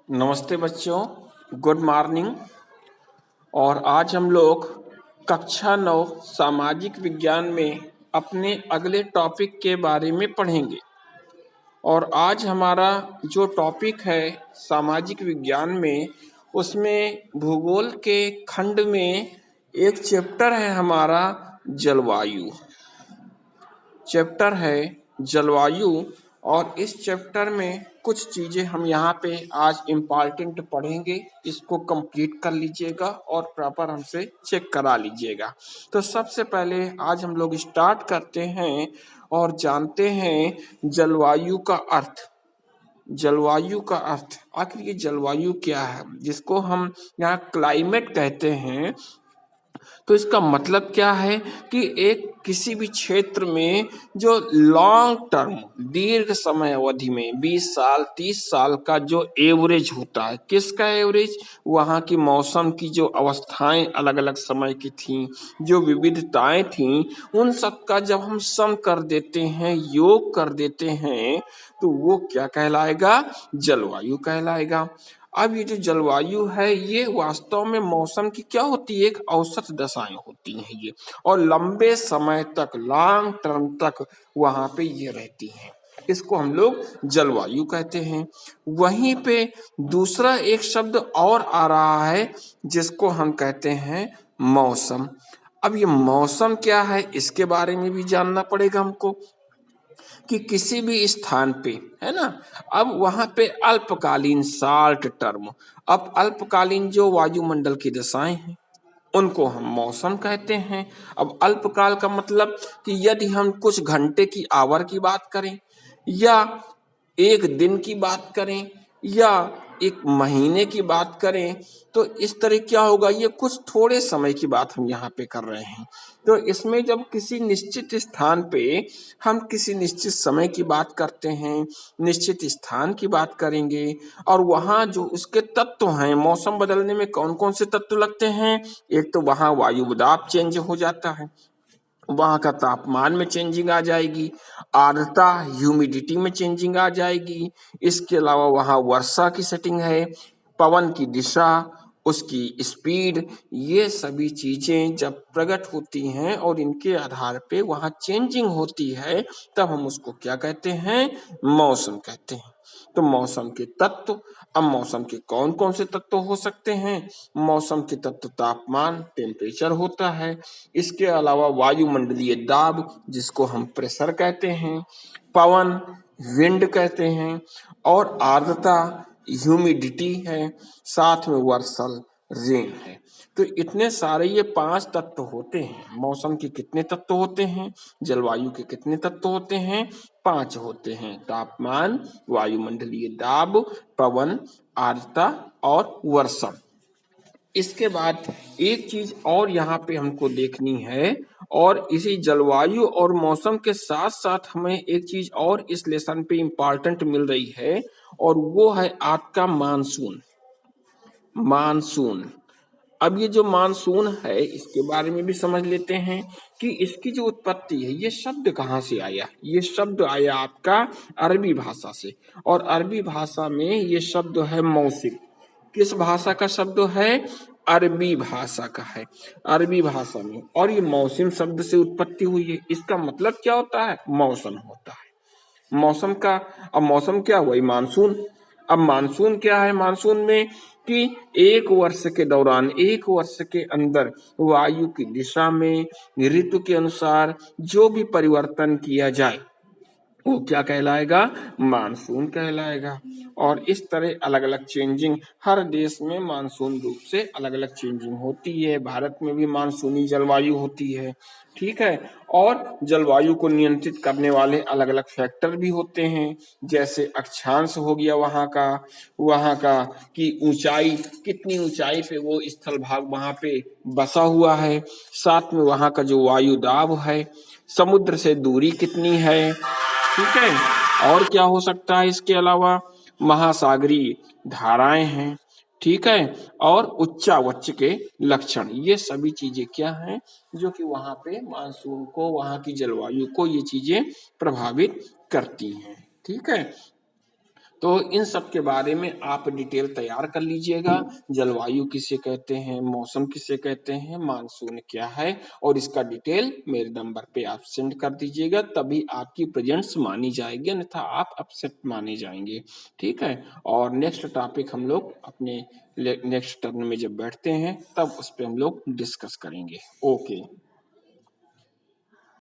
नमस्ते बच्चों, good morning. और आज हम लोग कक्षा 9 सामाजिक विज्ञान में अपने अगले टॉपिक के बारे में पढ़ेंगे। और आज हमारा जो टॉपिक है सामाजिक विज्ञान में, उसमें भूगोल के खंड में एक चैप्टर है हमारा जलवायु। चैप्टर है जलवायु। और इस चैप्टर में कुछ चीजें हम यहाँ पे आज इम्पॉर्टेंट पढ़ेंगे। इसको कंप्लीट कर लीजिएगा और प्रॉपर हमसे चेक करा लीजिएगा। तो सबसे पहले आज हम लोग स्टार्ट करते हैं और जानते हैं जलवायु का अर्थ। जलवायु का अर्थ, आखिर ये जलवायु क्या है, जिसको हम यहाँ क्लाइमेट कहते हैं। तो इसका मतलब क्या है कि एक किसी भी क्षेत्र में जो लॉन्ग टर्म दीर्घ समय अवधि में 20 साल 30 साल का जो एवरेज होता है, किसका एवरेज, वहाँ की मौसम की जो अवस्थाएं अलग अलग समय की थी, जो विविधताएं थी, उन सब का जब हम सम कर देते हैं, योग कर देते हैं, तो वो क्या कहलाएगा, जलवायु कहलाएगा। अब ये जो जलवायु है ये वास्तव में मौसम की क्या होती है, एक औसत दशाएं होती हैं ये, और लंबे समय तक लॉन्ग टर्म तक वहां पे ये रहती हैं। इसको हम लोग जलवायु कहते हैं। वहीं पे दूसरा एक शब्द और आ रहा है जिसको हम कहते हैं मौसम। अब ये मौसम क्या है, इसके बारे में भी जानना पड़ेगा हमको कि किसी भी स्थान पे, है ना। अब वहां पे अल्पकालीन शॉर्ट टर्म, अब अल्पकालीन जो वायुमंडल की दशाएं हैं उनको हम मौसम कहते हैं। अब अल्पकाल का मतलब कि यदि हम कुछ घंटे की आवर की बात करें, या एक दिन की बात करें, या एक महीने की बात करें, तो इस तरह क्या होगा, ये कुछ थोड़े समय की बात हम यहाँ पे कर रहे हैं। तो इसमें जब किसी निश्चित स्थान पे हम किसी निश्चित समय की बात करते हैं, निश्चित स्थान की बात करेंगे, और वहाँ जो उसके तत्व हैं, मौसम बदलने में कौन कौन से तत्व लगते हैं, एक तो वहाँ वायु दाब चेंज हो जाता है, वहाँ का तापमान में चेंजिंग आ जाएगी, आर्द्रता ह्यूमिडिटी में चेंजिंग आ जाएगी। इसके अलावा वहाँ वर्षा की सेटिंग है, पवन की दिशा, उसकी स्पीड, ये सभी चीजें जब प्रकट होती हैं और इनके आधार पे वहाँ चेंजिंग होती है, तब हम उसको क्या कहते हैं, मौसम कहते हैं। तो मौसम के तत्व, अब मौसम के कौन कौन से तत्व हो सकते हैं, मौसम के तत्व तापमान टेम्परेचर होता है, इसके अलावा वायुमंडलीय दाब जिसको हम प्रेशर कहते हैं, पवन विंड कहते हैं, और आर्द्रता ह्यूमिडिटी है, साथ में वर्षा रेन है। तो इतने सारे ये 5 तत्व होते हैं। मौसम के कितने तत्व होते हैं, जलवायु के कितने तत्व होते हैं, 5 होते हैं, तापमान, वायुमंडलीय दाब, पवन, आर्द्रता और वर्षा। इसके बाद एक चीज और यहाँ पे हमको देखनी है, और इसी जलवायु और मौसम के साथ साथ हमें एक चीज और इस लेसन पे इम्पोर्टेंट मिल रही है, और वो है आपका मानसून। मानसून, अब ये जो मानसून है इसके बारे में भी समझ लेते हैं कि इसकी जो उत्पत्ति है, ये शब्द कहाँ से आया। ये शब्द आया आपका अरबी भाषा से, और अरबी भाषा में ये शब्द है मौसिम। किस भाषा का शब्द है, अरबी भाषा का है, अरबी भाषा में। और ये मौसम शब्द से उत्पत्ति हुई है। इसका मतलब क्या होता है, मौसम होता है, मौसम का। अब मौसम क्या हुआ, मानसून। अब मानसून क्या है, मानसून में कि एक वर्ष के दौरान, एक वर्ष के अंदर वायु की दिशा में ऋतु के अनुसार जो भी परिवर्तन किया जाए वो क्या कहलाएगा, मानसून कहलाएगा। और इस तरह अलग अलग चेंजिंग हर देश में मानसून रूप से अलग अलग चेंजिंग होती है। भारत में भी मानसूनी जलवायु होती है, ठीक है। और जलवायु को नियंत्रित करने वाले अलग अलग फैक्टर भी होते हैं, जैसे अक्षांश हो गया वहाँ का कि ऊंचाई, कितनी ऊंचाई पे वो स्थल भाग वहाँ पे बसा हुआ है, साथ में वहाँ का जो वायु दाब है, समुद्र से दूरी कितनी है, ठीक है। और क्या हो सकता है इसके अलावा, महासागरीय धाराएं हैं, ठीक है, और उच्चावच के लक्षण, ये सभी चीजें क्या हैं जो कि वहां पे मानसून को, वहां की जलवायु को ये चीजें प्रभावित करती हैं, ठीक है। तो इन सब के बारे में आप डिटेल तैयार कर लीजिएगा। जलवायु किसे कहते हैं, मौसम किसे कहते हैं, मानसून क्या है, और इसका डिटेल मेरे नंबर पे आप सेंड कर दीजिएगा, तभी आपकी प्रेजेंट्स मानी जाएगी, अन्यथा आप अपसेट माने जाएंगे। ठीक है। और नेक्स्ट टॉपिक हम लोग अपने नेक्स्ट टर्न में जब बैठते हैं तब उस पर हम लोग डिस्कस करेंगे। ओके।